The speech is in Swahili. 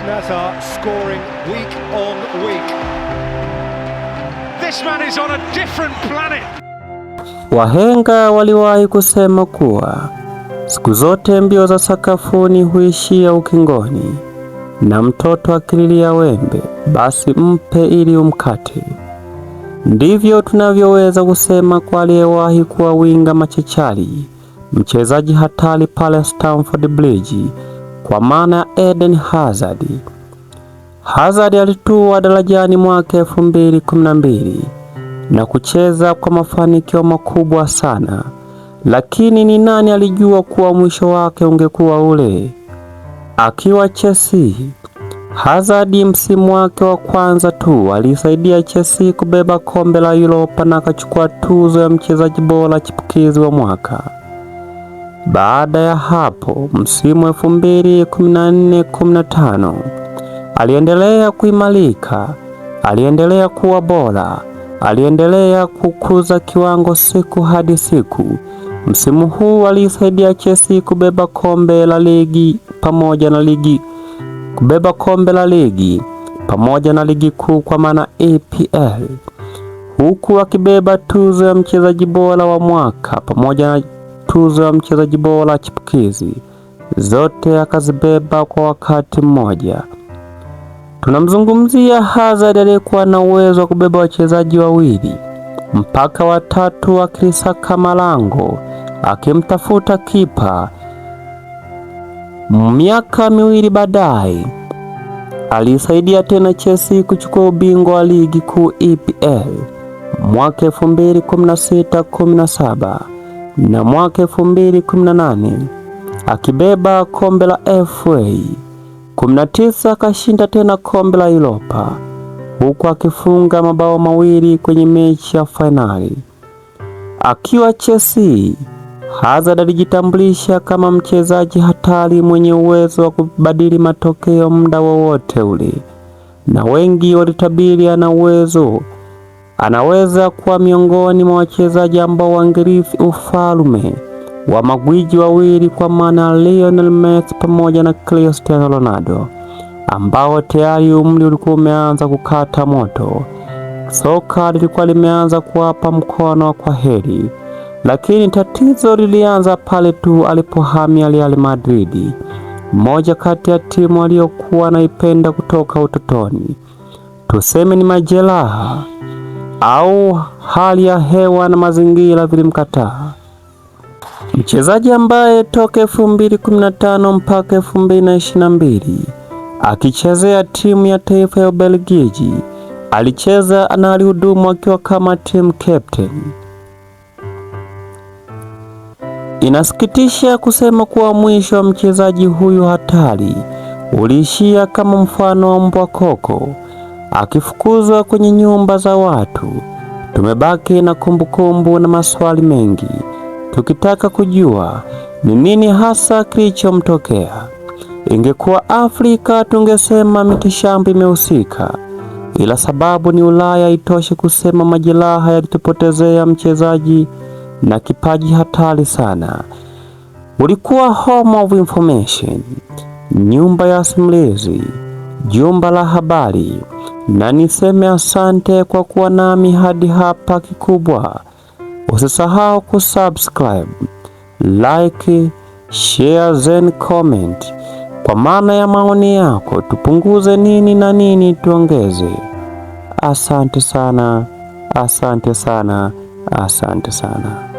Nassar scoring week on week. This man is on a different planet. Wahenga waliwahi kusema kuwa siku zote mbio za sakafuni huishia ukingoni, na mtoto akililia wembe basi mpe ili umkate. Ndivyo tunavyoweza kusema kwa aliyewahi kuwa winga machachari, mchezaji hatari pale Stamford Bridge, kwa maana ya Eden Hazard. Hazard alitua darajani mwaka 2012 na kucheza kwa mafanikio makubwa sana, lakini ni nani alijua kuwa mwisho wake ungekuwa ule? Akiwa Chelsea, Hazard msimu wake wa kwanza tu alisaidia Chelsea kubeba kombe la Europa na akachukua tuzo ya mchezaji bora chipukizi wa mwaka. Baada ya hapo, msimu 2014-15 aliendelea kuimarika, aliendelea kuwa bora, aliendelea kukuza kiwango siku hadi siku. Msimu huu alisaidia Chelsea kubeba kombe la ligi pamoja na ligi kuu kwa maana EPL, huku akibeba tuzo ya mchezaji bora wa mwaka pamoja na tuzo ya mchezaji bora chipukizi, zote akazibeba kwa wakati mmoja. Tunamzungumzia Hazard aliyekuwa na uwezo wa kubeba wachezaji wawili mpaka watatu akilisaka malango, akimtafuta kipa. Miaka miwili baadaye alisaidia tena Chelsea kuchukua ubingwa wa ligi kuu EPL mwaka 2016-17 na mwaka 2018 akibeba kombe la FA. 19 akashinda tena kombe la Europa, huku akifunga mabao mawili kwenye mechi ya fainali. Akiwa Chelsea, Hazard alijitambulisha kama mchezaji hatari mwenye uwezo wa kubadili matokeo muda wowote ule, na wengi walitabiri anaweza kuwa miongoni mwa wachezaji ambao wangerithi ufalme wa magwiji wawili, kwa maana Lionel Messi pamoja na Cristiano Ronaldo, ambao tayari umri ulikuwa umeanza kukata moto. Soka lilikuwa limeanza kuwapa mkono wa kwaheri, lakini tatizo lilianza pale tu alipohamia Real Madrid, moja kati ya timu aliyokuwa naipenda kutoka utotoni. Tuseme ni majeraha au hali ya hewa na mazingira vilimkataa. Mchezaji ambaye toka 2015 mpaka 2022 akichezea timu ya taifa ya Ubelgiji, alicheza na alihudumu akiwa kama team captain. Inasikitisha kusema kuwa mwisho wa mchezaji huyu hatari uliishia kama mfano wa mbwa koko akifukuzwa kwenye nyumba za watu. Tumebaki na kumbukumbu na maswali mengi, tukitaka kujua ni nini hasa kilichomtokea. Ingekuwa Afrika tungesema mitishamba imehusika, ila sababu ni Ulaya itoshi kusema majeraha yalitupotezea mchezaji na kipaji hatari sana. Ulikuwa home of information, nyumba ya simulizi, jumba la habari, na niseme asante kwa kuwa nami hadi hapa. Kikubwa usisahau kusubscribe, like, share and comment kwa maana ya maoni yako, tupunguze nini na nini tuongeze. Asante sana, asante sana, asante sana.